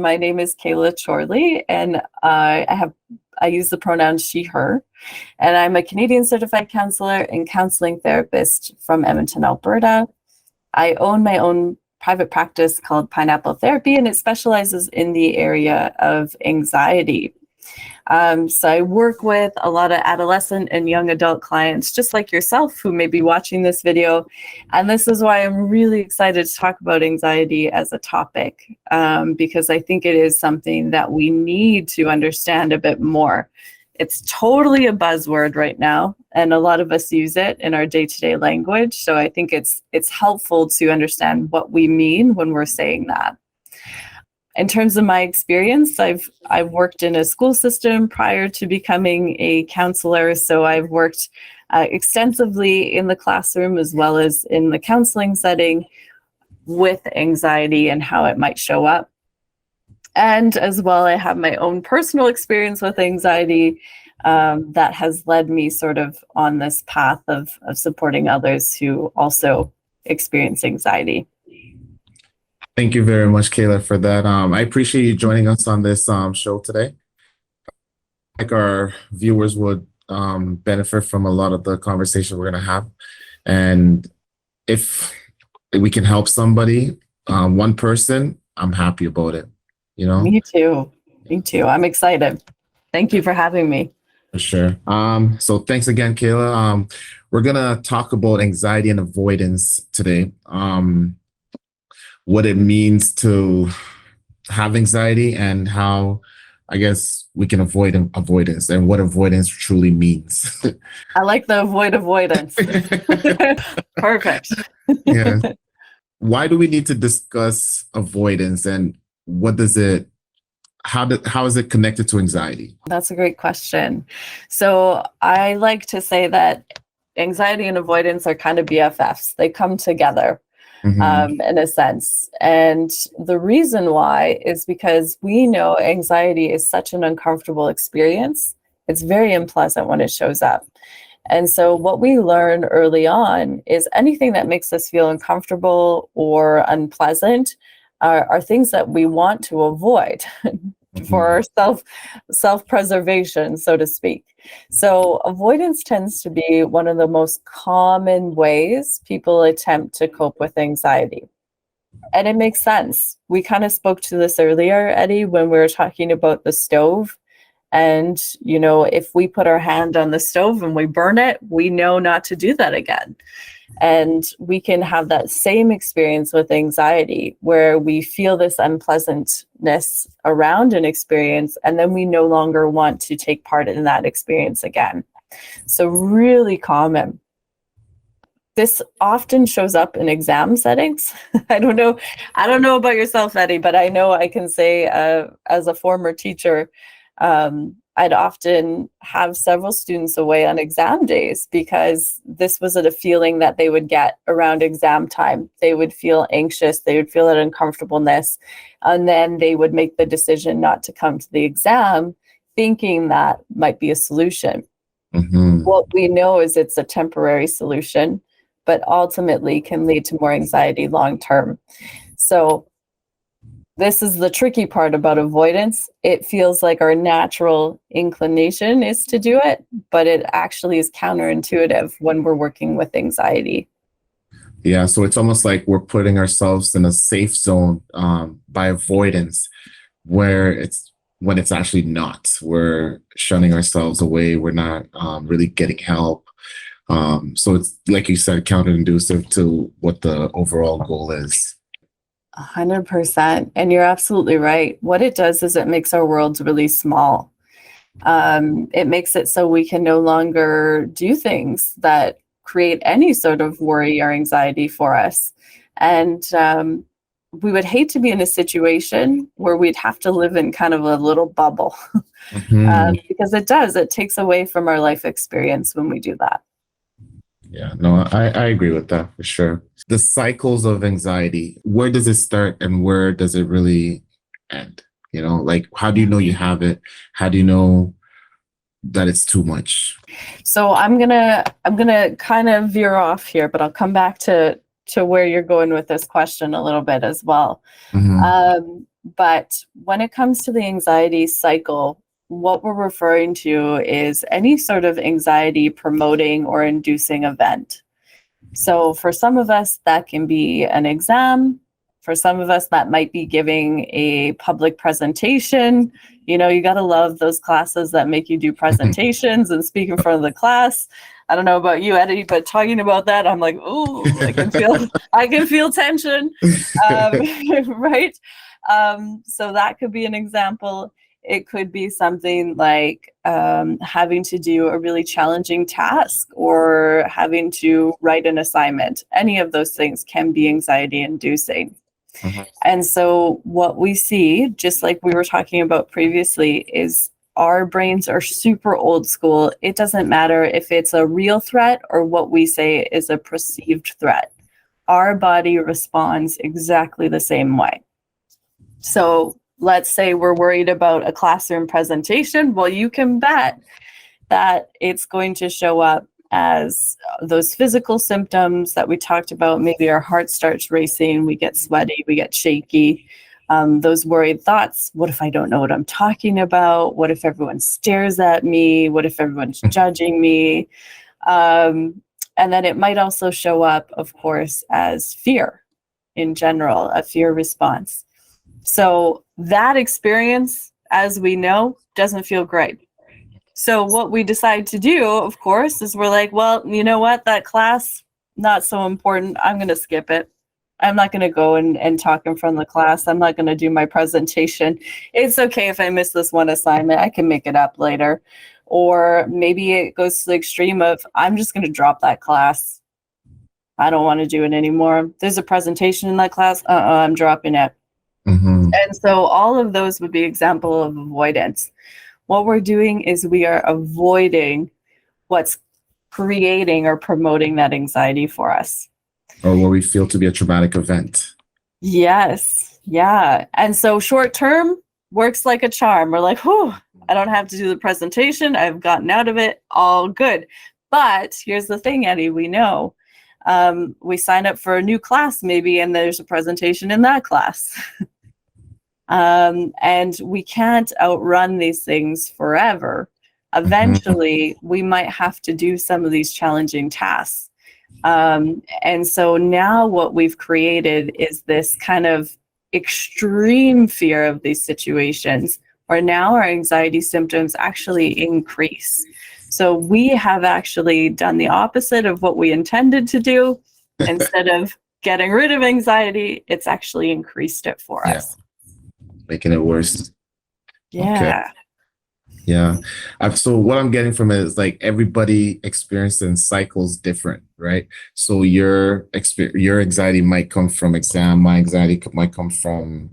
My name is Kayla Chorley, and I use the pronouns she, her, and I'm a Canadian certified counselor and counseling therapist from Edmonton, Alberta. I own my own private practice called Pineapple Therapy, and it specializes in the area of anxiety. So I work with a lot of adolescent and young adult clients, just like yourself, who may be watching this video. And this is why I'm really excited to talk about anxiety as a topic, because I think it is something that we need to understand a bit more. It's totally a buzzword right now, and a lot of us use it in our day-to-day language. So I think it's helpful to understand what we mean when we're saying that. In terms of my experience, I've worked in a school system prior to becoming a counselor, so I've worked extensively in the classroom as well as in the counseling setting with anxiety and how it might show up. And as well, I have my own personal experience with anxiety that has led me sort of on this path of supporting others who also experience anxiety. Thank you very much, Kayla, for that. I appreciate you joining us on this show today. Like our viewers would benefit from a lot of the conversation we're going to have. And if we can help somebody, one person, I'm happy about it. You know? Me too. Me too. I'm excited. Thank you for having me. For sure. So thanks again, Kayla. We're going to talk about anxiety and avoidance today. What it means to have anxiety and how, I guess, we can avoid avoidance and what avoidance truly means. I like the avoidance. Perfect. Yeah. Why do we need to discuss avoidance, and what does it, how is it connected to anxiety? That's a great question. So I like to say that anxiety and avoidance are kind of BFFs. They come together. In a sense. And the reason why is because we know anxiety is such an uncomfortable experience. It's very unpleasant when it shows up. And so what we learn early on is anything that makes us feel uncomfortable or unpleasant are things that we want to avoid for our self-preservation, so to speak. So avoidance tends to be one of the most common ways people attempt to cope with anxiety. And it makes sense. We kind of spoke to this earlier, Eddie, when we were talking about the stove. And, you know, if we put our hand on the stove and we burn it, we know not to do that again. And we can have that same experience with anxiety, where we feel this unpleasantness around an experience, and then we no longer want to take part in that experience again. So really common. This often shows up in exam settings. I don't know about yourself, Eddie, but I know I can say as a former teacher, I'd often have several students away on exam days because this was a feeling that they would get around exam time. They would feel anxious, they would feel that uncomfortableness, and then they would make the decision not to come to the exam, thinking that might be a solution. What we know is it's a temporary solution, but ultimately can lead to more anxiety long term. So this is the tricky part about avoidance. It feels like our natural inclination is to do it, but it actually is counterintuitive when we're working with anxiety. Yeah, so it's almost like we're putting ourselves in a safe zone by avoidance, when it's actually not. We're shunning ourselves away. We're not really getting help. So it's, like you said, counterintuitive to what the overall goal is. 100%. And you're absolutely right. What it does is it makes our worlds really small. It makes it so we can no longer do things that create any sort of worry or anxiety for us. And we would hate to be in a situation where we'd have to live in kind of a little bubble because it takes away from our life experience when we do that. Yeah, no, I agree with that for sure. The cycles of anxiety, where does it start and where does it really end? You know, like, how do you know you have it? How do you know that it's too much? So I'm gonna kind of veer off here, but I'll come back to where you're going with this question a little bit as well. But when it comes to the anxiety cycle, what we're referring to is any sort of anxiety promoting or inducing event. So for some of us, that can be an exam. For some of us, that might be giving a public presentation. You got to love those classes that make you do presentations and speak in front of the class. I don't know about you, Eddie, but talking about that, I'm like, oh, I can feel tension, right? So that could be an example. It could be something like having to do a really challenging task or having to write an assignment. Any of those things can be anxiety inducing. And so what we see, just like we were talking about previously, is our brains are super old school. It doesn't matter if it's a real threat or what we say is a perceived threat. Our body responds exactly the same way. So let's say we're worried about a classroom presentation. Well, you can bet that it's going to show up as those physical symptoms that we talked about. Maybe our heart starts racing, we get sweaty, we get shaky. Those worried thoughts. What if I don't know what I'm talking about? What if everyone stares at me? What if everyone's judging me? And then it might also show up, of course, as fear in general, a fear response. So that experience, as we know, doesn't feel great. So what we decide to do, of course, is we're like, well, you know what? That class, not so important. I'm going to skip it. I'm not going to go and talk in front of the class. I'm not going to do my presentation. It's okay if I miss this one assignment. I can make it up later. Or maybe it goes to the extreme of, I'm just going to drop that class. I don't want to do it anymore. There's a presentation in that class. I'm dropping it. And so all of those would be example of avoidance. What we're doing is we are avoiding what's creating or promoting that anxiety for us. Or what we feel to be a traumatic event. Yes. Yeah. And so short term works like a charm. We're like, whew, I don't have to do the presentation. I've gotten out of it. All good. But here's the thing, Eddie, we know we sign up for a new class maybe, and there's a presentation in that class. And we can't outrun these things forever. Eventually, we might have to do some of these challenging tasks. And so now what we've created is this kind of extreme fear of these situations, where now our anxiety symptoms actually increase. So we have actually done the opposite of what we intended to do. Instead of getting rid of anxiety, it's actually increased it for us. Making it worse. Yeah. Okay. Yeah. So what I'm getting from it is like everybody experiences cycles different, right? So your anxiety might come from exam. My anxiety might come from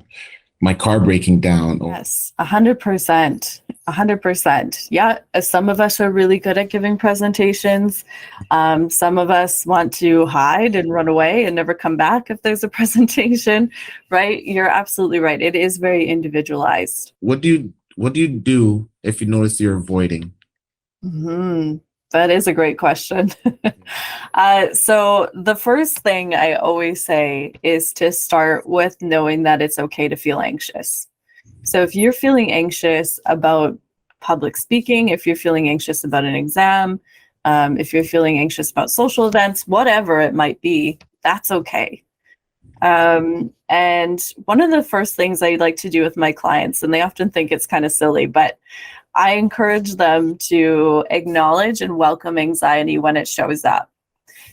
my car breaking down. Yes, 100%. 100%. Yeah. Some of us are really good at giving presentations. Some of us want to hide and run away and never come back if there's a presentation, right? You're absolutely right. It is very individualized. What do you do if you notice you're avoiding? That is a great question. So the first thing I always say is to start with knowing that it's okay to feel anxious. So if you're feeling anxious about public speaking, if you're feeling anxious about an exam, if you're feeling anxious about social events, whatever it might be, that's okay. And one of the first things I like to do with my clients, and they often think it's kind of silly, but I encourage them to acknowledge and welcome anxiety when it shows up.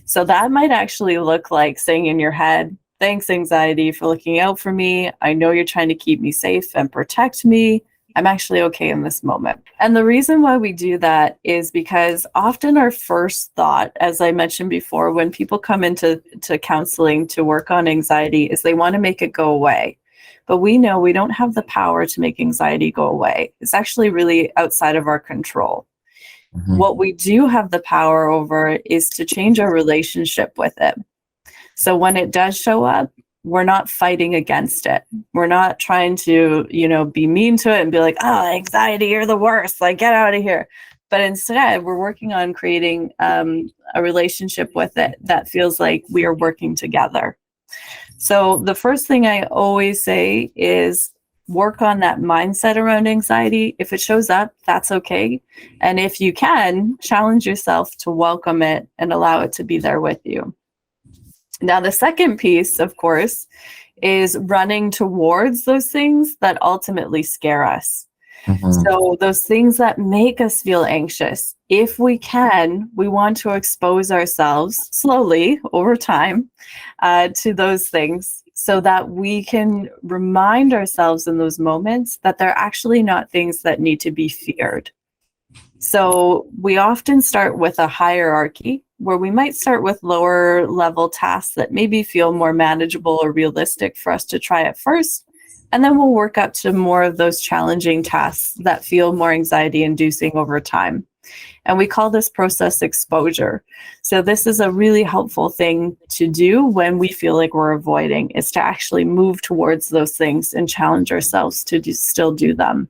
So that might actually look like saying in your head, thanks, anxiety, for looking out for me. I know you're trying to keep me safe and protect me. I'm actually okay in this moment. And the reason why we do that is because often our first thought, as I mentioned before, when people come into counseling to work on anxiety, is they want to make it go away. But we know we don't have the power to make anxiety go away. It's actually really outside of our control. What we do have the power over is to change our relationship with it. So when it does show up, we're not fighting against it. We're not trying to, be mean to it and be like, oh, anxiety, you're the worst, like get out of here. But instead, we're working on creating a relationship with it that feels like we are working together. So the first thing I always say is work on that mindset around anxiety. If it shows up, that's okay. And if you can, challenge yourself to welcome it and allow it to be there with you. Now, the second piece, of course, is running towards those things that ultimately scare us. So those things that make us feel anxious, if we can, we want to expose ourselves slowly over time to those things so that we can remind ourselves in those moments that they're actually not things that need to be feared. So we often start with a hierarchy where we might start with lower level tasks that maybe feel more manageable or realistic for us to try at first. And then we'll work up to more of those challenging tasks that feel more anxiety inducing over time. And we call this process exposure. So this is a really helpful thing to do when we feel like we're avoiding, is to actually move towards those things and challenge ourselves to still do them.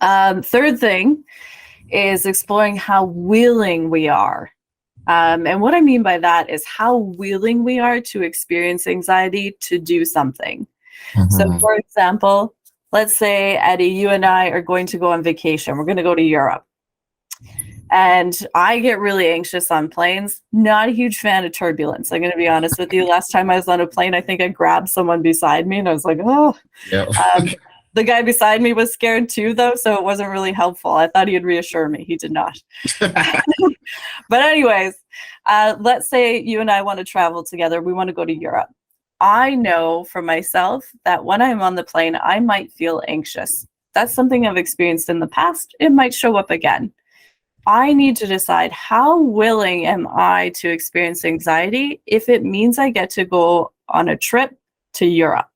Third thing is exploring how willing we are. And what I mean by that is how willing we are to experience anxiety to do something. So for example, let's say, Eddie, you and I are going to go on vacation. We're going to go to Europe. And I get really anxious on planes. Not a huge fan of turbulence. I'm going to be honest with you. Last time I was on a plane, I think I grabbed someone beside me and I was like, oh. Yep. The guy beside me was scared too, though, so it wasn't really helpful. I thought he'd reassure me. He did not. But anyways, let's say you and I want to travel together. We want to go to Europe. I know for myself that when I'm on the plane, I might feel anxious. That's something I've experienced in the past. It might show up again. I need to decide, how willing am I to experience anxiety if it means I get to go on a trip to Europe?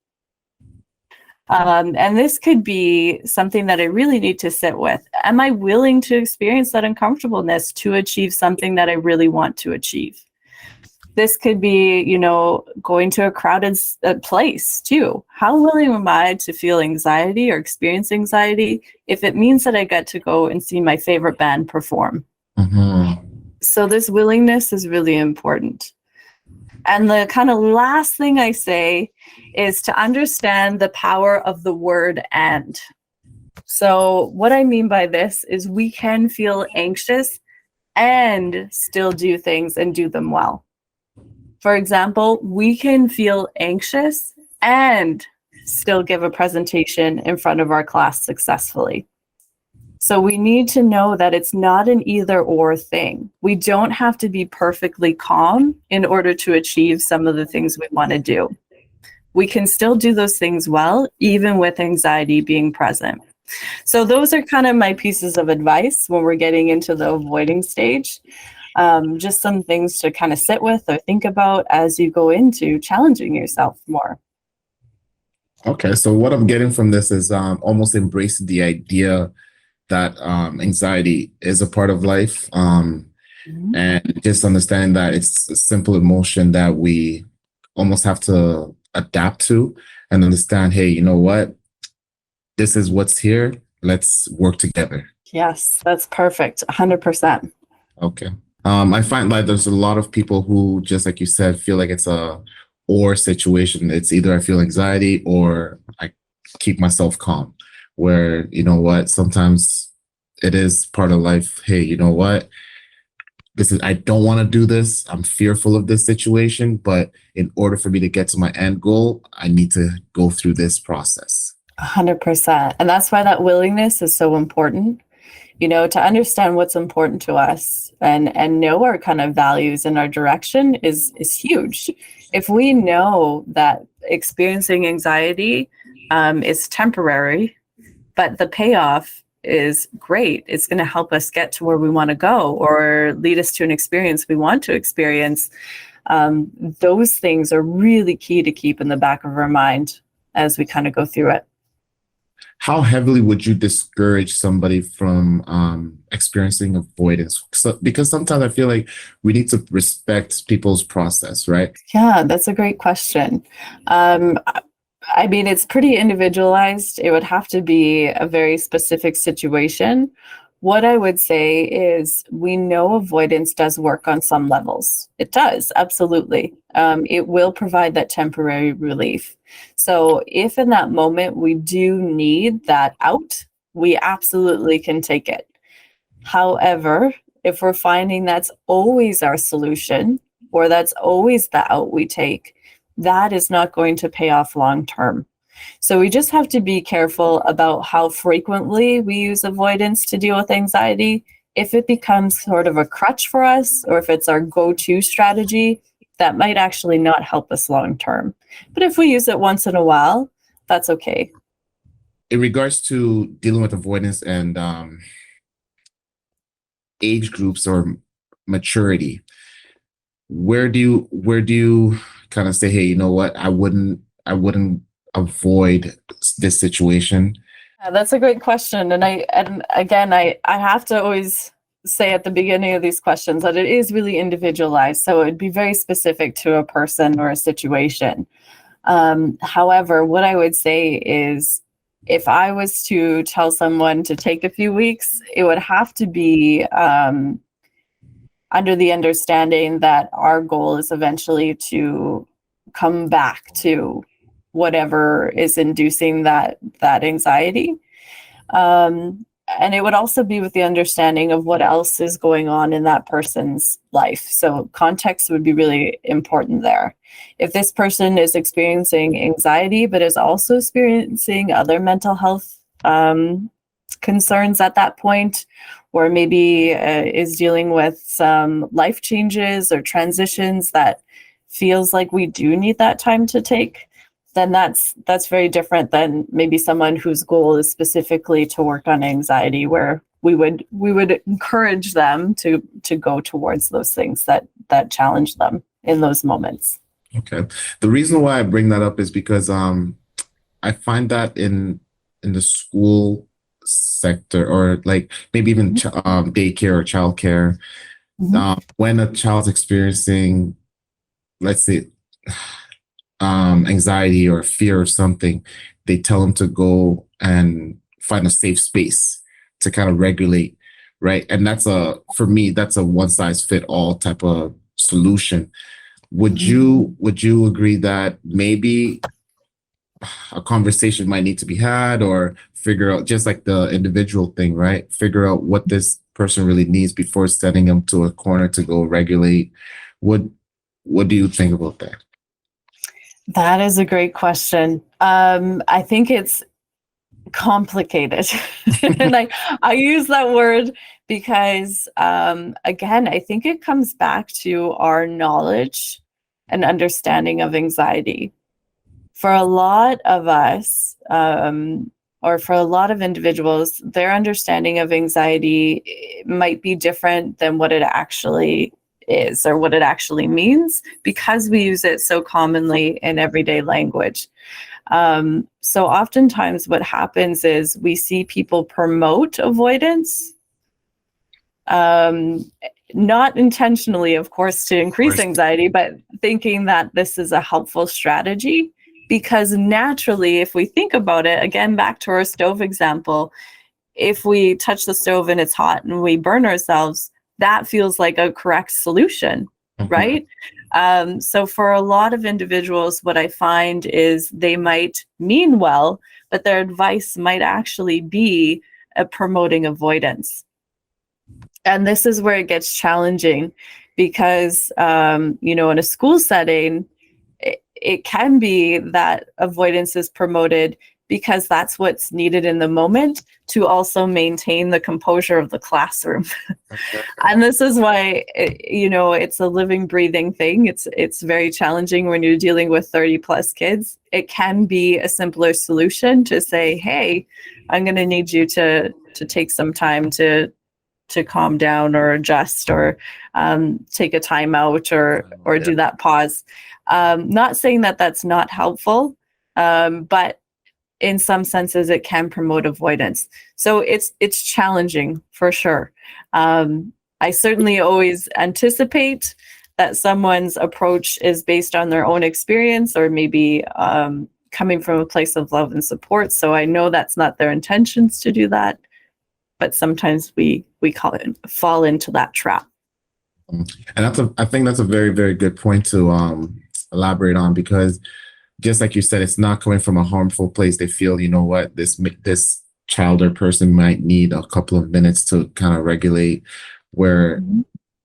And this could be something that I really need to sit with. Am I willing to experience that uncomfortableness to achieve something that I really want to achieve? This could be, going to a crowded place too. How willing am I to feel anxiety or experience anxiety if it means that I get to go and see my favorite band perform? So this willingness is really important. And the kind of last thing I say is to understand the power of the word "and." So what I mean by this is we can feel anxious and still do things and do them well. For example, we can feel anxious and still give a presentation in front of our class successfully. So we need to know that it's not an either or thing. We don't have to be perfectly calm in order to achieve some of the things we want to do. We can still do those things well, even with anxiety being present. So those are kind of my pieces of advice when we're getting into the avoiding stage. Just some things to kind of sit with or think about as you go into challenging yourself more. Okay, so what I'm getting from this is almost embracing the idea that anxiety is a part of life, and just understanding that it's a simple emotion that we almost have to adapt to and understand, hey, you know what? This is what's here. Let's work together. Yes, that's perfect. 100%. Okay. I find like there's a lot of people who, just like you said, feel like it's a or situation. It's either I feel anxiety or I keep myself calm, where, you know what, sometimes it is part of life. Hey, you know what? I don't want to do this. I'm fearful of this situation, but in order for me to get to my end goal, I need to go through this process. 100%. And that's why that willingness is so important, to understand what's important to us and know our kind of values and our direction is huge. If we know that experiencing anxiety is temporary, but the payoff is great, it's going to help us get to where we want to go or lead us to an experience we want to experience. Those things are really key to keep in the back of our mind as we kind of go through it. How heavily would you discourage somebody from experiencing avoidance? Because sometimes I feel like we need to respect people's process, right? Yeah, that's a great question. I mean, it's pretty individualized. It would have to be a very specific situation what I would say is we know avoidance does work on some levels. It does, absolutely. It will provide that temporary relief. So if in that moment we do need that out, we absolutely can take it. However, if we're finding that's always our solution, or that's always the out we take, that is not going to pay off long term. So we just have to be careful about how frequently we use avoidance to deal with anxiety. If it becomes sort of a crutch for us, or if it's our go-to strategy, that might actually not help us long term. But if we use it once in a while, that's okay. In regards to dealing with avoidance and age groups or maturity, where do you kind of say, hey, you know what, I wouldn't avoid this situation? That's a great question. And again, I have to always say at the beginning of these questions that it is really individualized. So it'd be very specific to a person or a situation. However, what I would say is, if I was to tell someone to take a few weeks, it would have to be under the understanding that our goal is eventually to come back to whatever is inducing that anxiety. And it would also be with the understanding of what else is going on in that person's life. So context would be really important there. If this person is experiencing anxiety, but is also experiencing other mental health concerns at that point, or maybe is dealing with some life changes or transitions that feels like we do need that time to take, then that's very different than maybe someone whose goal is specifically to work on anxiety, where we would encourage them to go towards those things that challenge them in those moments. Okay. The reason why I bring that up is because I find that in the school sector, or like maybe even daycare or childcare, when a child's experiencing, let's say, anxiety or fear or something, they tell them to go and find a safe space to kind of regulate, right? And for me, that's a one size fit all type of solution. Would you agree that maybe a conversation might need to be had, or figure out, just like the individual thing, right? Figure out what this person really needs before sending them to a corner to go regulate. What do you think about that? That is a great question. I think it's complicated. And I use that word because, again, I think it comes back to our knowledge and understanding of anxiety. For a lot of us, or for a lot of individuals, their understanding of anxiety might be different than what it actually is or what it actually means, because we use it so commonly in everyday language. So oftentimes what happens is we see people promote avoidance, not intentionally, of course, to increase anxiety, but thinking that this is a helpful strategy. Because naturally, if we think about it, again, back to our stove example, if we touch the stove and it's hot and we burn ourselves, that feels like a correct solution, right? So for a lot of individuals, what I find is they might mean well, but their advice might actually be promoting avoidance. And this is where it gets challenging, because, in a school setting, it can be that avoidance is promoted because that's what's needed in the moment to also maintain the composure of the classroom. And this is why, it's a living, breathing thing. It's very challenging when you're dealing with 30 plus kids. It can be a simpler solution to say, hey, I'm going to need you to take some time to calm down or adjust, or take a time out, or do that pause. Not saying that that's not helpful, but in some senses it can promote avoidance. So it's challenging for sure. I certainly always anticipate that someone's approach is based on their own experience, or maybe coming from a place of love and support. So I know that's not their intentions to do that. but sometimes we fall into that trap. And I think that's a very, very good point to elaborate on, because just like you said, it's not coming from a harmful place. They feel, you know what, this child or person might need a couple of minutes to kind of regulate, where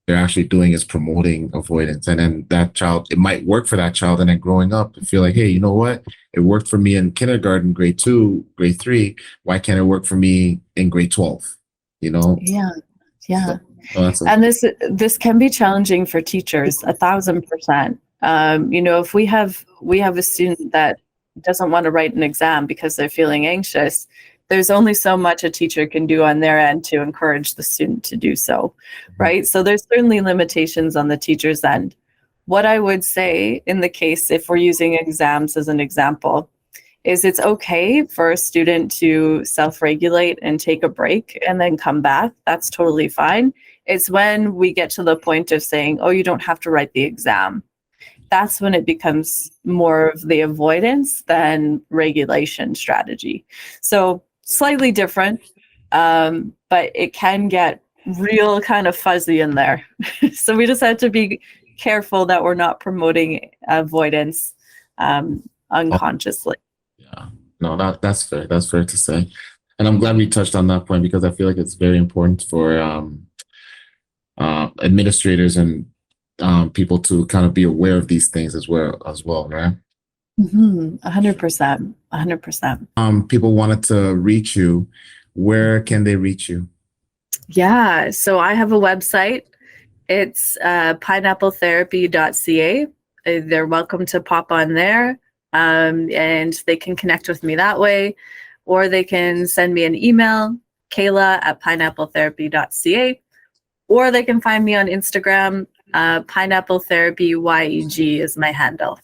they're actually doing is promoting avoidance. And then that child, it might work for that child. And then growing up, they feel like, hey, you know what? It worked for me in kindergarten, grade 2, grade 3. Why can't it work for me in grade 12? You know? Yeah. Yeah. So And this can be challenging for teachers, 1,000%. You know, if we have a student that doesn't want to write an exam because they're feeling anxious, there's only so much a teacher can do on their end to encourage the student to do so, right? So there's certainly limitations on the teacher's end. What I would say in the case, if we're using exams as an example, is it's okay for a student to self-regulate and take a break and then come back. That's totally fine. It's when we get to the point of saying, oh, you don't have to write the exam. That's when it becomes more of the avoidance than regulation strategy. So slightly different, but it can get real kind of fuzzy in there. So we just have to be careful that we're not promoting avoidance unconsciously. Yeah, no, that's fair. That's fair to say. And I'm glad we touched on that point, because I feel like it's very important for administrators and people to kind of be aware of these things as well, right? 100%. 100%. People wanted to reach you. Where can they reach you? Yeah, so I have a website. It's pineappletherapy.ca. They're welcome to pop on there, and they can connect with me that way, or they can send me an email, Kayla@pineappletherapy.ca, or they can find me on Instagram. Pineapple Therapy YEG is my handle.